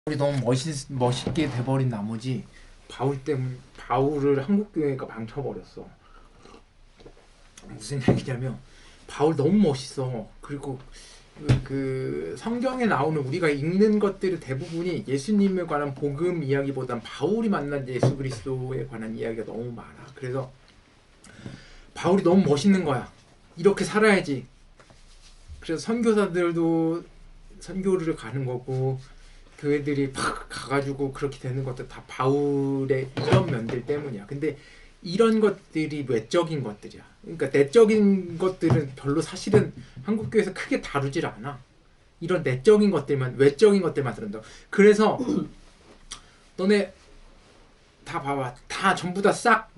바울이 너무 멋있게 돼버린 나머지 바울을 한국교회가 망쳐버렸어. 무슨 얘기냐면 바울 너무 멋있어. 그리고 그 성경에 나오는 우리가 읽는 것들의 대부분이 예수님에 관한 복음 이야기보단 바울이 만난 예수 그리스도에 관한 이야기가 너무 많아. 그래서 바울이 너무 멋있는 거야. 이렇게 살아야지. 그래서 선교사들도 선교를 가는 거고, 교회들이 막 가가지고 그렇게 되는 것도 다 바울의 이런 면들 때문이야. 근데 이런 것들이 외적인 것들이야. 그러니까 내적인 것들은 별로 사실은 한국교회에서 크게 다루질 않아. 이런 내적인 것들만, 외적인 것들만 다룬다. 그래서 너네 다 봐봐. 다 전부 다 싹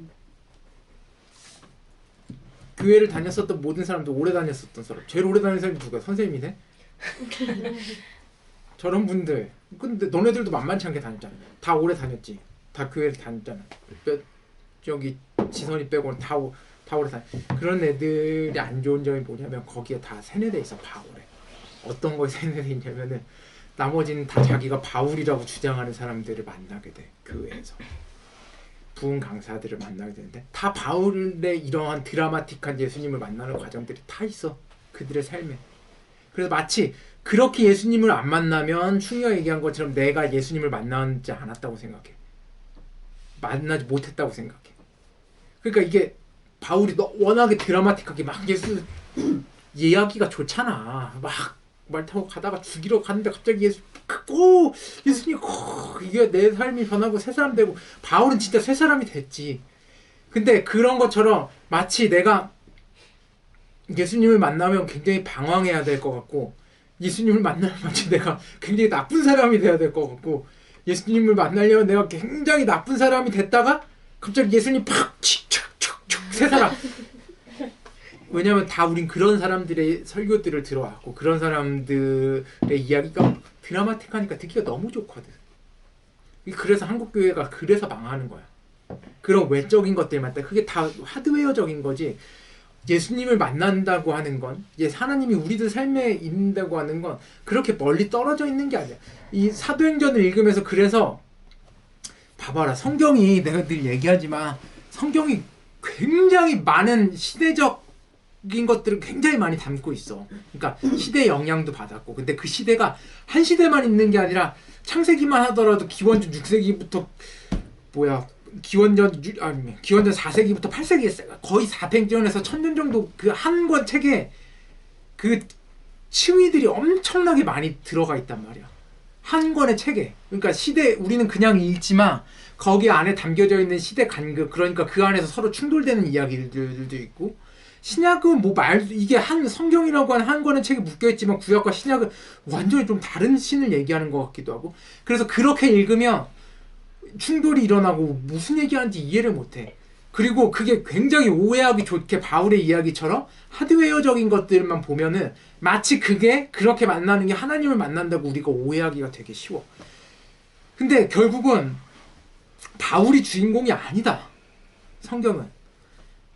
교회를 다녔었던 모든 사람도 오래 다녔었던 사람. 제일 오래 다닌 사람이 누가? 선생님이네? 저런 분들. 근데 너네들도 만만치 않게 다녔잖아. 다 오래 다녔지. 다 교회를 다녔잖아. 저기 지선이 빼고는 다 오래 다녔. 그런 애들이 안 좋은 점이 뭐냐면 거기에 다 세뇌돼 있어. 바울에. 어떤 거에 세뇌돼 있냐면은 나머지는 다 자기가 바울이라고 주장하는 사람들을 만나게 돼. 교회에서. 부흥 강사들을 만나게 되는데 다 바울의 이러한 드라마틱한 예수님을 만나는 과정들이 다 있어. 그들의 삶에. 그래서 마치 그렇게 예수님을 안 만나면 충이가 얘기한 것처럼 내가 예수님을 만나지 않았다고 생각해. 만나지 못했다고 생각해. 그러니까 이게 바울이 워낙에 드라마틱하게 막 예수 이야기가 좋잖아. 막 말 타고 가다가 죽이러 갔는데 갑자기 예수님 이게 내 삶이 변하고 새 사람 되고. 바울은 진짜 새 사람이 됐지. 근데 그런 것처럼 마치 내가 예수님을 만나면 굉장히 방황해야 될 것 같고, 예수님을 만나면 마치 내가 굉장히 나쁜 사람이 돼야 될 것 같고, 예수님을 만나려면 내가 굉장히 나쁜 사람이 됐다가 갑자기 예수님 팍 칙착착착 새 사람. 왜냐면 다 우린 그런 사람들의 설교들을 들어왔고 그런 사람들의 이야기가 드라마틱하니까 듣기가 너무 좋거든. 그래서 한국교회가 그래서 망하는 거야. 그런 외적인 것들만 때 그게 다 하드웨어적인 거지. 예수님을 만난다고 하는 건, 하나님이 우리들 삶에 있는다고 하는 건 그렇게 멀리 떨어져 있는 게 아니야. 이 사도행전을 읽으면서 그래서 봐봐라. 성경이 내가 늘 얘기하지만 성경이 굉장히 많은 시대적인 것들을 굉장히 많이 담고 있어. 그러니까 시대의 영향도 받았고, 근데 그 시대가 한 시대만 있는 게 아니라 창세기만 하더라도 기원전 6세기부터 기원전 4세기부터 8세기 거의 400년에서 1000년 정도 그 한 권 책에 그 층위들이 엄청나게 많이 들어가 있단 말이야. 한 권의 책에. 그러니까 우리는 그냥 읽지만 거기 안에 담겨져 있는 시대 간극, 그러니까 그 안에서 서로 충돌되는 이야기들도 있고, 신약은 이게 한 성경이라고 하는 한 권의 책에 묶여있지만 구약과 신약은 완전히 좀 다른 신을 얘기하는 것 같기도 하고, 그래서 그렇게 읽으면 충돌이 일어나고 무슨 얘기하는지 이해를 못해. 그리고 그게 굉장히 오해하기 좋게 바울의 이야기처럼 하드웨어적인 것들만 보면은 마치 그게 그렇게 만나는 게 하나님을 만난다고 우리가 오해하기가 되게 쉬워. 근데 결국은 바울이 주인공이 아니다. 성경은.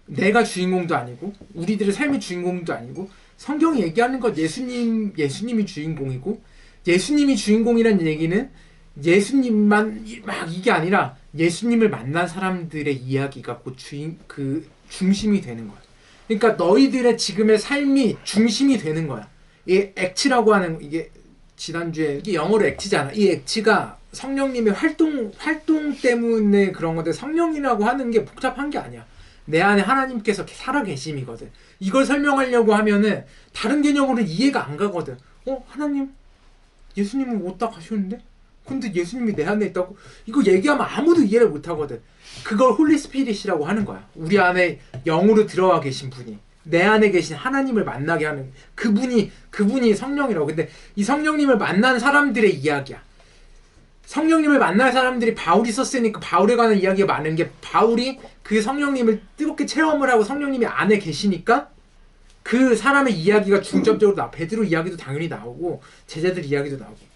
내가 주인공도 아니고 우리들의 삶의 주인공도 아니고, 성경이 얘기하는 건 예수님이 주인공이고, 예수님이 주인공이라는 얘기는 예수님만 막 이게 아니라 예수님을 만난 사람들의 이야기가 그 중심이 되는 거야. 그러니까 너희들의 지금의 삶이 중심이 되는 거야. 이 액치라고 하는, 이게 지난주에 이게 영어로 액치잖아. 이 액치가 성령님의 활동 때문에 그런 건데, 성령이라고 하는 게 복잡한 게 아니야. 내 안에 하나님께서 살아계심이거든. 이걸 설명하려고 하면은 다른 개념으로 이해가 안 가거든. 하나님, 예수님은 어디다 가셨는데? 근데 예수님이 내 안에 있다고? 이거 얘기하면 아무도 이해를 못 하거든. 그걸 홀리 스피릿이라고 하는 거야. 우리 안에 영으로 들어와 계신 분이, 내 안에 계신 하나님을 만나게 하는 그분이 성령이라고. 근데 이 성령님을 만난 사람들의 이야기야. 성령님을 만날 사람들이 바울이 썼으니까 바울에 관한 이야기가 많은 게, 바울이 그 성령님을 뜨겁게 체험을 하고 성령님이 안에 계시니까 그 사람의 이야기가 중점적으로 나와. 베드로 이야기도 당연히 나오고 제자들 이야기도 나오고,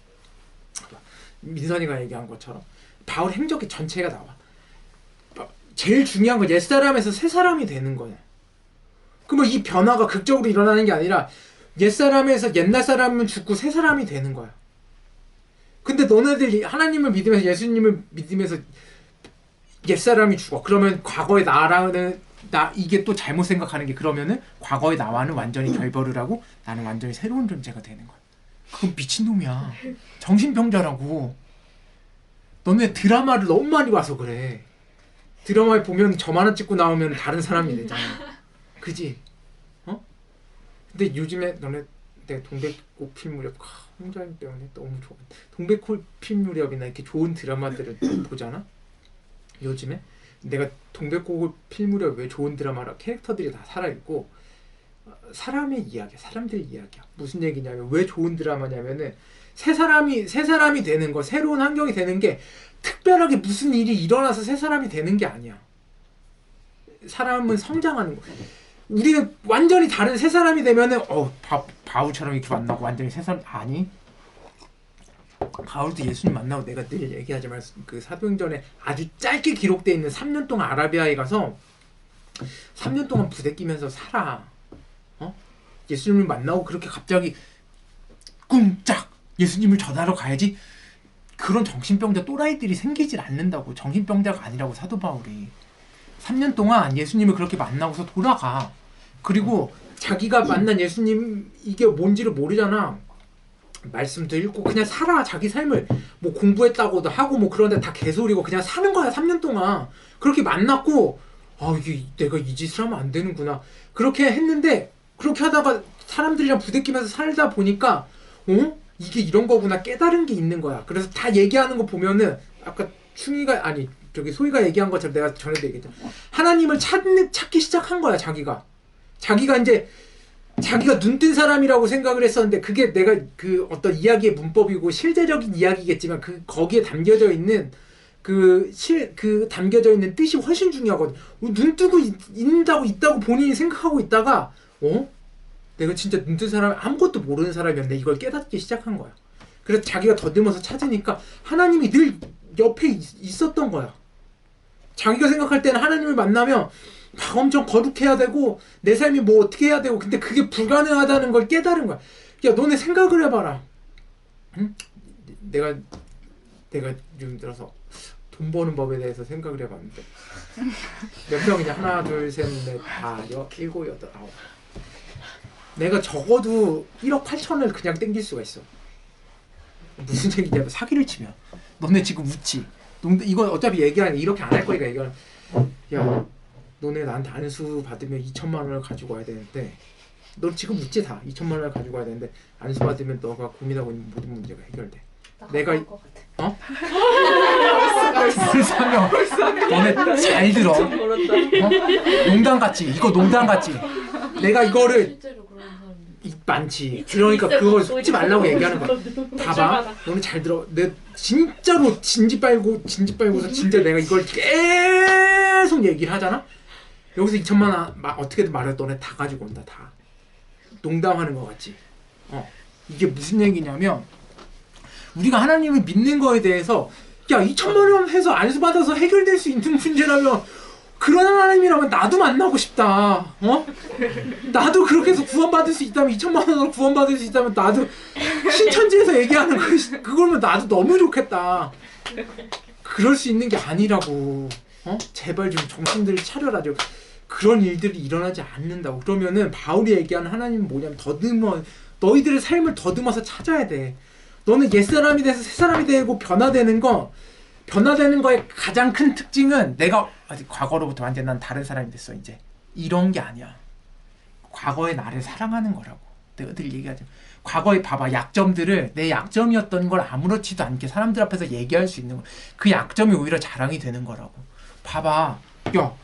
민선이가 얘기한 것처럼 바울 행적이 전체가 나와. 제일 중요한 건 옛사람에서 새사람이 되는 거야. 그러면 이 변화가 극적으로 일어나는 게 아니라 옛사람에서 옛날 사람은 죽고 새사람이 되는 거야. 근데 너네들 하나님을 믿으면서 예수님을 믿으면서 옛사람이 죽어. 그러면 과거의 나라는 이게 또 잘못 생각하는 게 그러면은 과거의 나와는 완전히 결별을 하고 나는 완전히 새로운 존재가 되는 거야. 그건 미친놈이야. 정신병자라고. 너네 드라마를 너무 많이 봐서 그래. 드라마에 보면 점 하나 찍고 나오면 다른 사람이 되잖아. 그지? 어? 근데 요즘에 너네 내가 동백꽃 필 무렵 홍자님 때문에 너무 좋아. 동백꽃 필 무렵이나 이렇게 좋은 드라마들을 보잖아. 요즘에 내가 동백꽃 필 무렵 왜 좋은 드라마라 캐릭터들이 다 살아있고 사람의 이야기야. 사람들의 이야기야. 무슨 얘기냐면 왜 좋은 드라마냐면은 새 사람이 되는 거, 새로운 환경이 되는 게 특별하게 무슨 일이 일어나서 새 사람이 되는 게 아니야. 사람은 성장하는 거. 우리는 완전히 다른 새 사람이 되면은 바울처럼 이렇게 만나고 완전히 새 사람 아니. 바울도 예수님 만나고 내가 늘 얘기하지만 그 사도행전에 아주 짧게 기록되어 있는 3년 동안 아라비아에 가서 3년 동안 부대끼면서 살아. 예수님을 만나고 그렇게 갑자기 꿍짝 예수님을 전하러 가야지. 그런 정신병자 또라이들이 생기질 않는다고. 정신병자가 아니라고 사도 바울이. 3년 동안 예수님을 그렇게 만나고서 돌아가. 그리고 자기가 만난 예수님 이게 뭔지를 모르잖아. 말씀도 읽고 그냥 살아. 자기 삶을 뭐 공부했다고도 하고 뭐 그런데 다 개소리고 그냥 사는 거야. 3년 동안 그렇게 만났고 이게 내가 이 짓을 하면 안 되는구나 그렇게 했는데, 그렇게 하다가 사람들이랑 부대끼면서 살다 보니까 이게 이런 거구나 깨달은 게 있는 거야. 그래서 다 얘기하는 거 보면은 아까 충이가 아니 저기 소희가 얘기한 것처럼 내가 전에도 얘기했잖아. 하나님을 찾기 시작한 거야. 자기가 이제 자기가 눈뜬 사람이라고 생각을 했었는데 그게 내가 그 어떤 이야기의 문법이고 실제적인 이야기겠지만 그 거기에 담겨져 있는 그 담겨져 있는 뜻이 훨씬 중요하거든. 눈 뜨고 있다고 본인이 생각하고 있다가 내가 진짜 눈뜬 사람이 아무것도 모르는 사람이었는데 이걸 깨닫기 시작한 거야. 그래서 자기가 더듬어서 찾으니까 하나님이 늘 옆에 있었던 거야. 자기가 생각할 때는 하나님을 만나면 막 엄청 거룩해야 되고 내 삶이 뭐 어떻게 해야 되고 근데 그게 불가능하다는 걸 깨달은 거야. 야 너네 생각을 해봐라. 응? 내가 요즘 들어서 돈 버는 법에 대해서 생각을 해봤는데 몇 명이냐? 하나 둘 셋 넷 다 일곱 여덟 아홉. 내가 적어도 1억 8천을 그냥 땡길 수가 있어. 무슨 얘기냐면 사기를 치면. 너네 지금 웃지? 이거 어차피 얘기하는 이렇게 안 할 거니까 얘기하는. 야 너네 나한테 안수 받으면 2천만 원을 가지고 와야 되는데 너 지금 웃지 다. 2천만 원을 가지고 와야 되는데 안수 받으면 너가 고민하고 있는 모든 문제가 해결돼. 내가 불사명 너네 잘 들어. 농담 같지? 이거 농담 같지? 내가 이거를 많지. 그러니까 그걸 속지 말라고 얘기하는 거야. 봐봐. 너는 잘 들어. 내 진짜로 진지 빨고서 진짜 내가 이걸 계속 얘기를 하잖아. 여기서 2천만 원 어떻게든 말해 너네 다 가지고 온다. 다. 농담하는 거 같지? 이게 무슨 얘기냐면 우리가 하나님을 믿는 거에 대해서 2천만 원 해서 안수 받아서 해결될 수 있는 문제라면 그런 하나님이라면 나도 만나고 싶다. 나도 그렇게 해서 구원받을 수 있다면 2천만 원으로 구원받을 수 있다면 나도 신천지에서 얘기하는 그거면 나도 너무 좋겠다. 그럴 수 있는 게 아니라고. 제발 좀 정신들 차려라. 좀 그런 일들이 일어나지 않는다고. 그러면은 바울이 얘기하는 하나님은 뭐냐면 너희들의 삶을 더듬어서 찾아야 돼. 너는 옛사람이 돼서 새사람이 되고 변화되는 거의 가장 큰 특징은 내가 과거로부터 완전 난 다른 사람이 됐어 이제 이런 게 아니야. 과거의 나를 사랑하는 거라고. 내가 늘 얘기하죠. 과거에 봐봐 약점들을 내 약점이었던 걸 아무렇지도 않게 사람들 앞에서 얘기할 수 있는 거. 그 약점이 오히려 자랑이 되는 거라고. 봐봐. 야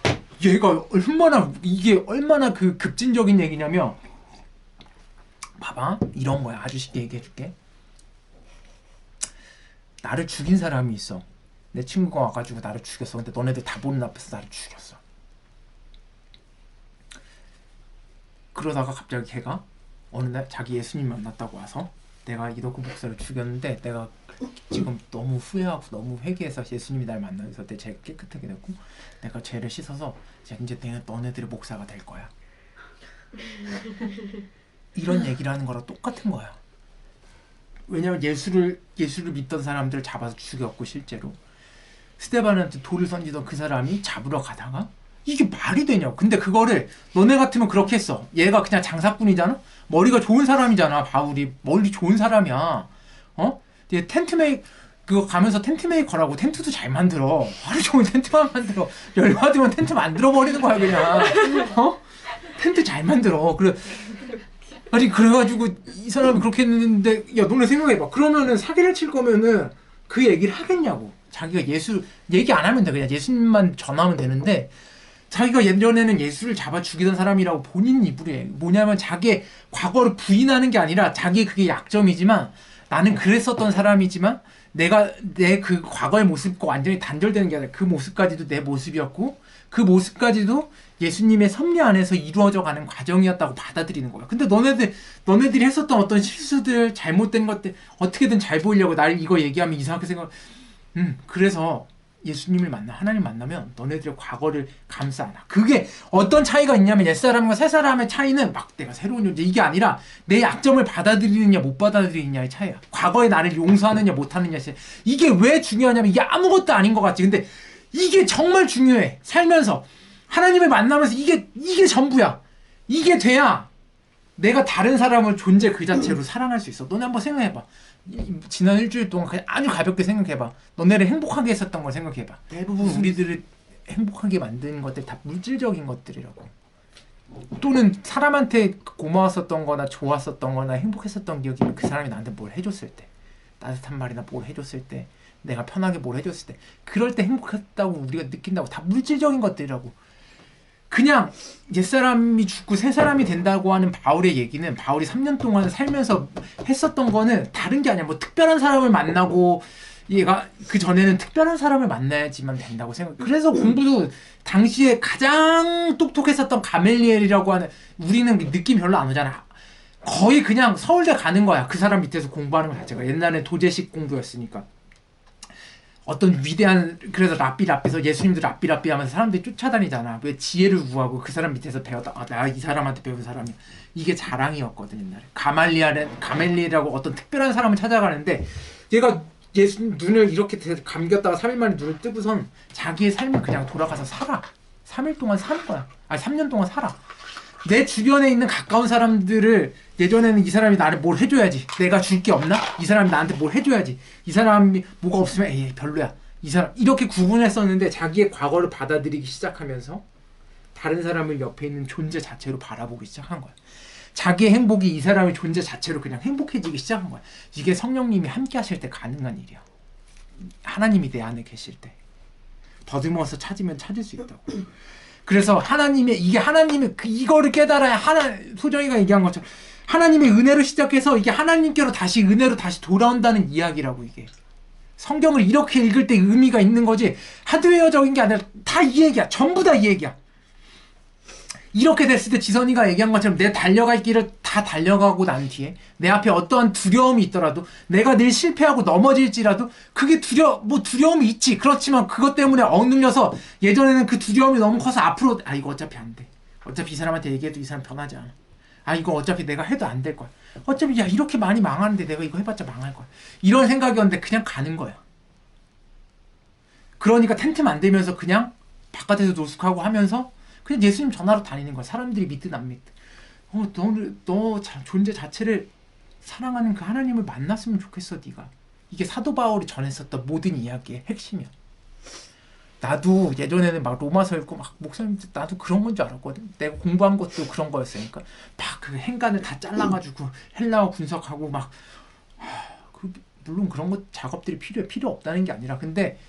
얘가 얼마나 그 급진적인 얘기냐면 봐봐 이런 거야. 아주 쉽게 얘기해 줄게. 나를 죽인 사람이 있어. 내 친구가 와가지고 나를 죽였어. 근데 너네들 다 보는 앞에서 나를 죽였어. 그러다가 갑자기 걔가 어느 날 자기 예수님 만났다고 와서 내가 이덕구 목사를 죽였는데 내가 지금 너무 후회하고 너무 회개해서 예수님이 날 만나서 내 죄가 깨끗하게 됐고 내가 죄를 씻어서 이제 내가 너네들의 목사가 될 거야. 이런 얘기를 하는 거랑 똑같은 거야. 왜냐면 예수를 믿던 사람들을 잡아서 죽였고 실제로 스데반한테 돌을 던지던 그 사람이 잡으러 가다가 이게 말이 되냐고. 근데 그거를 너네 같으면 그렇게 했어. 얘가 그냥 장사꾼이잖아. 머리가 좋은 사람이잖아. 바울이 머리 좋은 사람이야. 얘 그거 가면서 텐트 메이커라고. 텐트도 잘 만들어. 하루 종일 텐트만 만들어. 열받으면 텐트 만들어 버리는 거야 그냥. 텐트 잘 만들어. 아니 그래가지고 이 사람이 그렇게 했는데 야 너네 생각해봐. 그러면은 사기를 칠 거면은 그 얘기를 하겠냐고. 자기가 예수 얘기 안 하면 돼. 그냥 예수님만 전하면 되는데 자기가 예전에는 예수를 잡아 죽이던 사람이라고 본인 입으로 해. 뭐냐면 자기의 과거를 부인하는 게 아니라 자기 그게 약점이지만 나는 그랬었던 사람이지만 내가 내 그 과거의 모습과 완전히 단절되는 게 아니라 그 모습까지도 내 모습이었고 그 모습까지도 예수님의 섭리 안에서 이루어져 가는 과정이었다고 받아들이는 거야. 근데 너네들이 했었던 어떤 실수들, 잘못된 것들 어떻게든 잘 보이려고 날 이거 얘기하면 이상하게 그래서 예수님을 하나님 만나면 너네들의 과거를 감싸 안아. 그게 어떤 차이가 있냐면 옛사람과 새사람의 차이는 막 내가 새로운 존재 이게 아니라 내 약점을 받아들이느냐 못 받아들이느냐의 차이야. 과거의 나를 용서하느냐 못하느냐의 차이. 이게 왜 중요하냐면 이게 아무것도 아닌 것 같지. 근데 이게 정말 중요해. 살면서 하나님을 만나면서 이게 전부야. 이게 돼야 내가 다른 사람을 존재 그 자체로 사랑할 수 있어. 너네 한번 생각해봐. 지난 일주일 동안 그냥 아주 가볍게 생각해봐. 너네를 행복하게 했었던 걸 생각해봐. 대부분 우리들을 행복하게 만드는 것들 다 물질적인 것들이라고. 또는 사람한테 고마웠었던 거나 좋았었던 거나 행복했었던 기억이면 그 사람이 나한테 뭘 해줬을 때, 따뜻한 말이나 뭘 해줬을 때, 내가 편하게 뭘 해줬을 때, 그럴 때 행복했다고 우리가 느낀다고. 다 물질적인 것들이라고. 그냥 옛사람이 죽고 새사람이 된다고 하는 바울의 얘기는 바울이 3년 동안 살면서 했었던 거는 다른 게 아니야. 뭐 특별한 사람을 만나고 얘가 그 전에는 특별한 사람을 만나야지만 된다고 생각. 그래서 공부도 당시에 가장 똑똑했었던 가멜리엘이라고 하는 우리는 느낌 별로 안 오잖아. 거의 그냥 서울대 가는 거야. 그 사람 밑에서 공부하는 거 자체가. 옛날에 도제식 공부였으니까. 어떤 위대한 그래서 랍비에서 예수님도 랍비 하면서 사람들이 쫓아다니잖아. 왜 지혜를 구하고 그 사람 밑에서 배웠다. 나 이 사람한테 배운 사람이야. 이게 자랑이었거든 옛날에. 가멜리엘이라고 어떤 특별한 사람을 찾아가는데 얘가 예수님 눈을 이렇게 감겼다가 3일 만에 눈을 뜨고선 자기의 삶을 그냥 돌아가서 살아. 3일 동안 사는 거야. 아니 3년 동안 살아. 내 주변에 있는 가까운 사람들을 예전에는 이 사람이 나를 뭘 해줘야지. 내가 줄 게 없나? 이 사람이 나한테 뭘 해줘야지. 이 사람이 뭐가 없으면 에이 별로야. 이 사람 이렇게 구분했었는데 자기의 과거를 받아들이기 시작하면서 다른 사람을 옆에 있는 존재 자체로 바라보기 시작한 거야. 자기의 행복이 이 사람의 존재 자체로 그냥 행복해지기 시작한 거야. 이게 성령님이 함께 하실 때 가능한 일이야. 하나님이 내 안에 계실 때. 더듬어서 찾으면 찾을 수 있다고. 그래서 하나님의 이거를 깨달아야 소정이가 얘기한 것처럼 하나님의 은혜로 시작해서 이게 하나님께로 다시 은혜로 다시 돌아온다는 이야기라고. 이게 성경을 이렇게 읽을 때 의미가 있는 거지 하드웨어적인 게 아니라 다 이 얘기야. 전부 다 이 얘기야. 이렇게 됐을 때 지선이가 얘기한 것처럼 내 달려갈 길을 다 달려가고 난 뒤에 내 앞에 어떠한 두려움이 있더라도 내가 늘 실패하고 넘어질지라도 그게 두려움이 있지. 그렇지만 그것 때문에 억눌려서 예전에는 그 두려움이 너무 커서 앞으로 이거 어차피 안 돼. 어차피 이 사람한테 얘기해도 이 사람 변하지 않아. 이거 어차피 내가 해도 안 될 거야. 어차피 이렇게 많이 망하는데 내가 이거 해봤자 망할 거야. 이런 생각이었는데 그냥 가는 거야. 그러니까 텐트 만들면서 그냥 바깥에서 노숙하고 하면서 그냥 예수님 전하러 다니는 거야. 사람들이 믿든 안 믿든. 너 존재 자체를 사랑하는 그 하나님을 만났으면 좋겠어, 네가. 이게 사도 바울이 전했었던 모든 이야기의 핵심이야. 나도 예전에는 막 로마서 읽고 막 목사님 나도 그런 건 줄 알았거든. 내가 공부한 것도 그런 거였으니까 막 그 행간을 다 잘라가지고 헬라어 분석하고 물론 그런 것 작업들이 필요 없다는 게 아니라 근데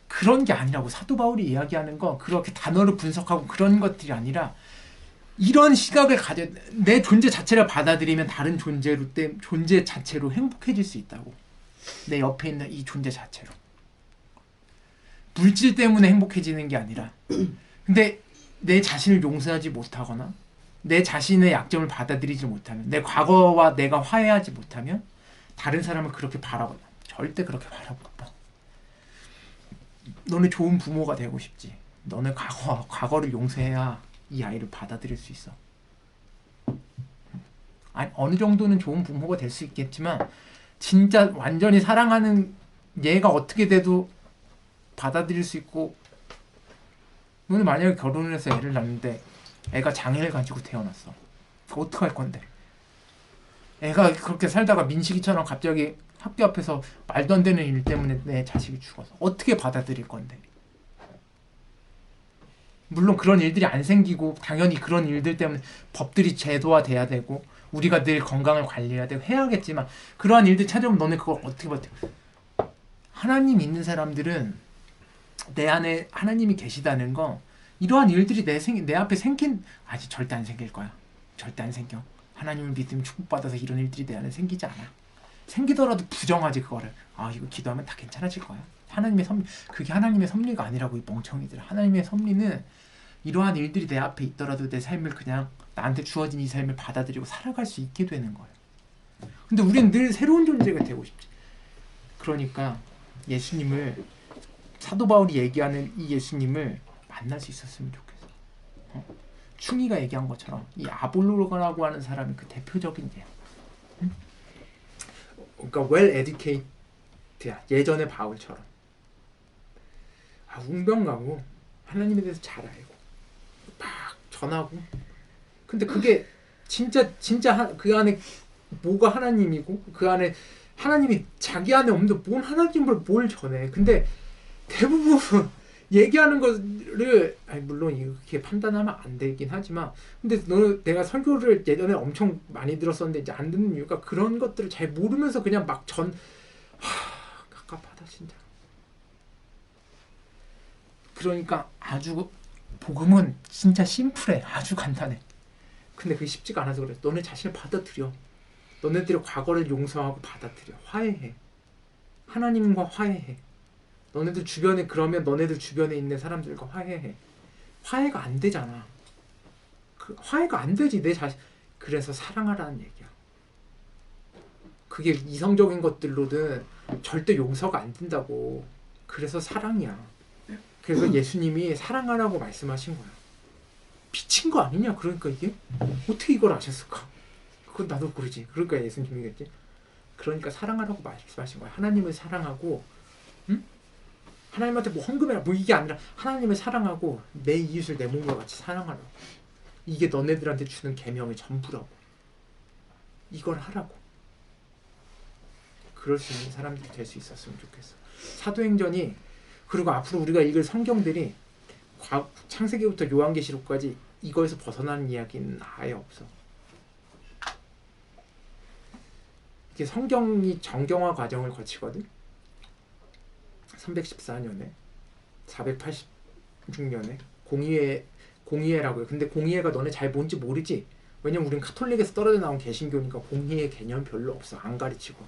그런 게 아니라고. 사도 바울이 이야기하는 건 그렇게 단어를 분석하고 그런 것들이 아니라 이런 시각을 가져 내 존재 자체를 받아들이면 다른 존재 자체로 행복해질 수 있다고. 내 옆에 있는 이 존재 자체로. 물질 때문에 행복해지는 게 아니라 근데 내 자신을 용서하지 못하거나 내 자신의 약점을 받아들이지 못하면 내 과거와 내가 화해하지 못하면 다른 사람을 그렇게 바라보나 절대 그렇게 바라보나. 너네 좋은 부모가 되고 싶지. 너네 과거를 용서해야 이 아이를 받아들일 수 있어. 아니, 어느 정도는 좋은 부모가 될 수 있겠지만 진짜 완전히 사랑하는 얘가 어떻게 돼도 받아들일 수 있고, 너는 만약에 결혼을 해서 애를 낳는데 애가 장애를 가지고 태어났어. 어떡할 건데? 애가 그렇게 살다가 민식이처럼 갑자기 학교 앞에서 말도 안 되는 일 때문에 내 자식이 죽어서 어떻게 받아들일 건데? 물론 그런 일들이 안 생기고 당연히 그런 일들 때문에 법들이 제도화돼야 되고 우리가 늘 건강을 관리해야 되고 해야겠지만, 그러한 일들 찾아오면 너네 그걸 어떻게 버텨? 하나님 있는 사람들은 내 안에 하나님이 계시다는 거, 이러한 일들이 내 앞에 아직 절대 안 생길 거야. 절대 안 생겨. 하나님을 믿으면 축복받아서 이런 일들이 내 안에 생기지 않아. 생기더라도 부정하지 그거를. 이거 기도하면 다 괜찮아질 거야. 하나님의 섭리, 그게 하나님의 섭리가 아니라고, 이 멍청이들. 하나님의 섭리는 이러한 일들이 내 앞에 있더라도 내 삶을 그냥 나한테 주어진 이 삶을 받아들이고 살아갈 수 있게 되는 거예요. 근데 우리는 늘 새로운 존재가 되고 싶지. 그러니까 예수님을, 사도 바울이 얘기하는 이 예수님을 만날 수 있었으면 좋겠어. 충이가 얘기한 것처럼 이 아볼로라고 하는 사람이 그 대표적인 예야. 그러니까 well educated야. 예전의 바울처럼 웅변가고 하나님에 대해서 잘 알고 막 전하고. 근데 그게 진짜 그 안에 뭐가 하나님이고 그 안에 하나님이 자기 안에 없는데 뭔 하나님을 뭘 전해. 근데 대부분 얘기하는 거를, 물론 이렇게 판단하면 안 되긴 하지만, 근데 내가 설교를 예전에 엄청 많이 들었었는데 이제 안 듣는 이유가 그런 것들을 잘 모르면서 그냥 막 갑갑하다 진짜. 그러니까 아주 복음은 진짜 심플해. 아주 간단해. 근데 그게 쉽지가 않아서 그래. 너네 자신을 받아들여. 너네들의 과거를 용서하고 받아들여. 화해해. 하나님과 화해해. 너네들 주변에, 그러면 너네들 주변에 있는 사람들과 화해해. 화해가 안 되잖아. 화해가 안 되지 내 자신. 그래서 사랑하라는 얘기야. 그게 이성적인 것들로는 절대 용서가 안 된다고. 그래서 사랑이야. 그래서 예수님이 사랑하라고 말씀하신 거야. 미친 거 아니냐? 그러니까 이게 어떻게 이걸 아셨을까? 그건 나도 모르지. 그러니까 예수님이겠지. 그러니까 사랑하라고 말씀하신 거야. 하나님을 사랑하고, 응? 하나님한테 뭐 헌금해라 뭐 이게 아니라 하나님을 사랑하고 내 이웃을 내 몸과 같이 사랑하라고. 이게 너네들한테 주는 계명의 전부라고. 이걸 하라고. 그럴 수 있는 사람들이 될 수 있었으면 좋겠어. 사도행전이, 그리고 앞으로 우리가 읽을 성경들이 창세기부터 요한계시록까지 이거에서 벗어나는 이야기는 아예 없어. 이게 성경이 정경화 과정을 거치거든. 314년에 486년에 공의회라고요. 근데 공의회가 너네 잘 뭔지 모르지? 왜냐면 우린 카톨릭에서 떨어져 나온 개신교니까 공의회 개념 별로 없어. 안 가르치고.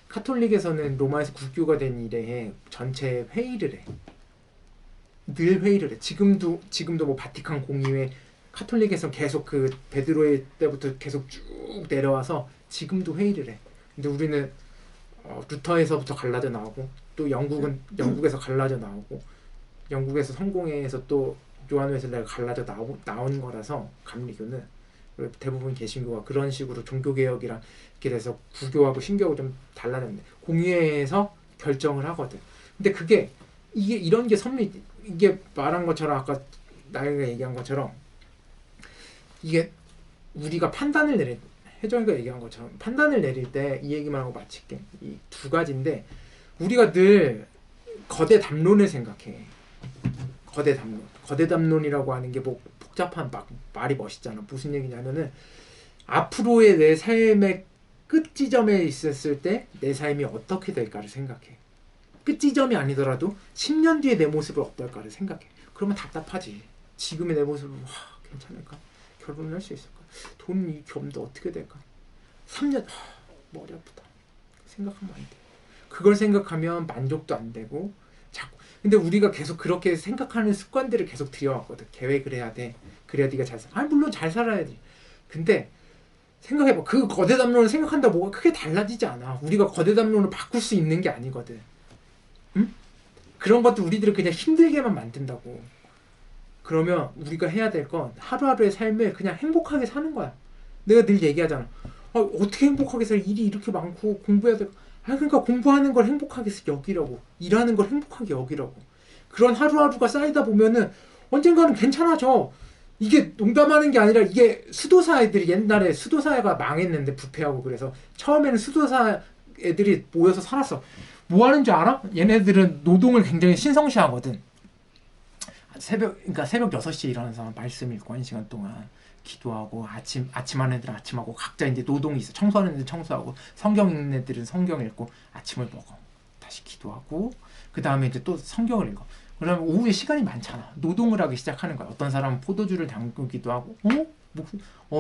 카톨릭에서는 로마에서 국교가 된 이래에 전체 회의를 해. 늘 회의를 해. 지금도 뭐 바티칸 공의회, 카톨릭에서 계속 그 베드로의 때부터 계속 쭉 내려와서 지금도 회의를 해. 근데 우리는 루터에서부터 갈라져 나오고, 또 영국에서 갈라져 나오고, 영국에서 성공회에서 또 요한 웨슬레가 갈라져 나온 거라서, 감리교는 대부분 개신교가 그런 식으로 종교개혁이랑 이렇게 돼서 구교하고 신교하고 좀 달라졌는데, 공의회에서 결정을 하거든. 근데 그게 이런 게 섭리, 이게 말한 것처럼 아까 나이가 얘기한 것처럼, 이게 우리가 판단을 내릴, 혜정이가 얘기한 것처럼 판단을 내릴 때 이 얘기만 하고 마칠게. 이 두 가지인데, 우리가 늘 거대 담론을 생각해. 거대 담론이라고 하는 게 뭐 복잡한 말이 멋있잖아. 무슨 얘기냐면은, 앞으로의 내 삶의 끝지점에 있었을 때 내 삶이 어떻게 될까를 생각해. 끝지점이 아니더라도 10년 뒤에 내 모습을 어떨까를 생각해. 그러면 답답하지. 지금의 내 모습을 괜찮을까? 결혼을 할 수 있을까? 돈이 겸도 어떻게 될까? 3년 머리 아프다. 생각하면 안 돼. 그걸 생각하면 만족도 안 되고 자꾸. 근데 우리가 계속 그렇게 생각하는 습관들을 계속 들여왔거든. 계획을 해야 돼. 그래야 네가 잘 살아. 물론 잘 살아야지. 근데 생각해봐. 그 거대 담론을 생각한다 뭐가 크게 달라지지 않아. 우리가 거대 담론을 바꿀 수 있는 게 아니거든. 응? 그런 것도 우리들을 그냥 힘들게만 만든다고. 그러면 우리가 해야 될 건 하루하루의 삶을 그냥 행복하게 사는 거야. 내가 늘 얘기하잖아. 어떻게 행복하게 살 일이 이렇게 많고 공부해야 돼. 그러니까 공부하는 걸 행복하게 여기라고. 일하는 걸 행복하게 여기라고. 그런 하루하루가 쌓이다 보면은 언젠가는 괜찮아져. 이게 농담하는 게 아니라 이게 수도사 애들이 옛날에 수도사가 망했는데 부패하고 그래서 처음에는 수도사 애들이 모여서 살았어. 뭐 하는 줄 알아? 얘네들은 노동을 굉장히 신성시하거든. 그러니까 새벽 6시에 일어나서 말씀 읽고 1시간 동안 기도하고 아침하는 애들은 아침하고 각자 이제 노동이 있어. 청소하는 애들 청소하고 성경 읽는 애들은 성경 읽고 아침을 먹어. 다시 기도하고 그 다음에 이제 또 성경을 읽어. 그러면 오후에 시간이 많잖아. 노동을 하기 시작하는 거야. 어떤 사람은 포도주를 담그기도 하고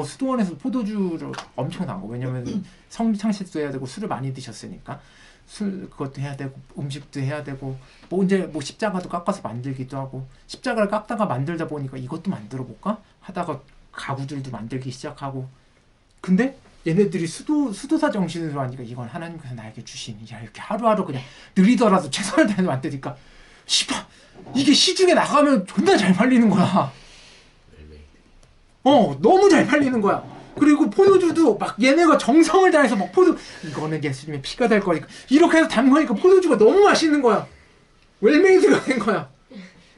수도원에서 포도주를 엄청 담궈. 왜냐면 성창식도 해야 되고 술을 많이 드셨으니까 그것도 해야 되고 음식도 해야 되고 이제 십자가도 깎아서 만들기도 하고 십자가를 깎다가 만들다 보니까 이것도 만들어 볼까 하다가 가구들도 만들기 시작하고 근데 얘네들이 수도사 정신으로 하니까 이건 하나님께서 나에게 주신 이렇게 하루하루 그냥 느리더라도 최선을 다해서 만드니까 이게 시중에 나가면 존나 잘 팔리는 거야. 너무 잘 팔리는 거야. 그리고 포도주도 막 얘네가 정성을 다해서 막 이거는 예수님의 피가 될 거니까 이렇게 해서 담그니까 포도주가 너무 맛있는 거야. 웰메이드가 된 거야.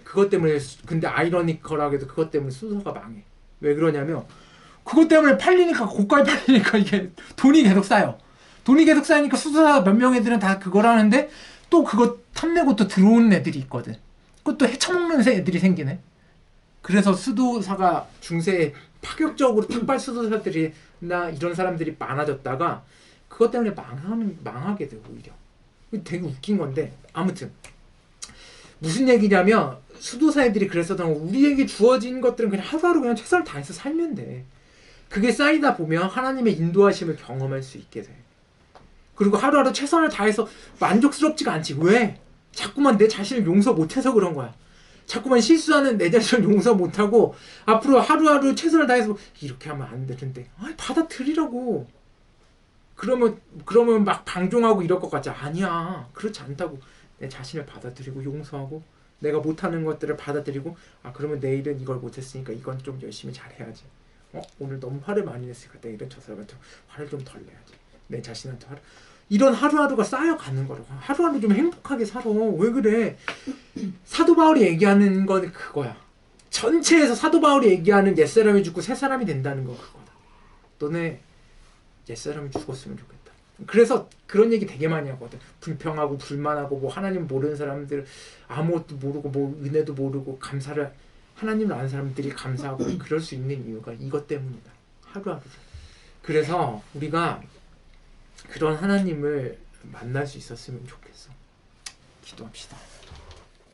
그것 때문에 근데 아이러니컬하게도 그것 때문에 수도사가 망해. 왜 그러냐면 그것 때문에 팔리니까 고가에 팔리니까 이게 돈이 계속 쌓여. 돈이 계속 쌓이니까 수도사 몇 명 애들은 다 그걸 하는데 또 그거 탐내고 또 들어오는 애들이 있거든. 그것도 헤쳐먹는 애들이 생기네. 그래서 수도사가 중세에 파격적으로 탁발 수도사들이나 이런 사람들이 많아졌다가 그것 때문에 망하게 돼 오히려. 되게 웃긴 건데 아무튼 무슨 얘기냐면 수도사 애들이 그랬었던 거 우리에게 주어진 것들은 그냥 하루하루 그냥 최선을 다해서 살면 돼. 그게 쌓이다 보면 하나님의 인도하심을 경험할 수 있게 돼. 그리고 하루하루 최선을 다해서 만족스럽지가 않지. 왜? 자꾸만 내 자신을 용서 못해서 그런 거야. 자꾸만 실수하는 내 자신을 용서 못하고 앞으로 하루하루 최선을 다해서 이렇게 하면 안 되는데 받아들이라고. 그러면 막 방종하고 이럴 것 같지. 아니야. 그렇지 않다고. 내 자신을 받아들이고 용서하고 내가 못하는 것들을 받아들이고 그러면 내일은 이걸 못했으니까 이건 좀 열심히 잘해야지. 오늘 너무 화를 많이 냈으니까 내일은 저 사람한테 화를 좀 덜 내야지. 내 자신한테 이런 하루하루가 쌓여가는 거라고. 하루하루 좀 행복하게 살아. 왜 그래? 사도 바울이 얘기하는 건 그거야. 전체에서 사도 바울이 얘기하는 옛사람이 죽고 새사람이 된다는 건 그거다. 너네 옛사람이 죽었으면 좋겠다. 그래서 그런 얘기 되게 많이 하거든. 불평하고 불만하고 하나님 모르는 사람들 아무것도 모르고 은혜도 모르고 감사를 하나님을 아는 사람들이 감사하고 그럴 수 있는 이유가 이것 때문이다. 하루하루. 그래서 우리가 그런 하나님을 만날 수 있었으면 좋겠어. 기도합시다.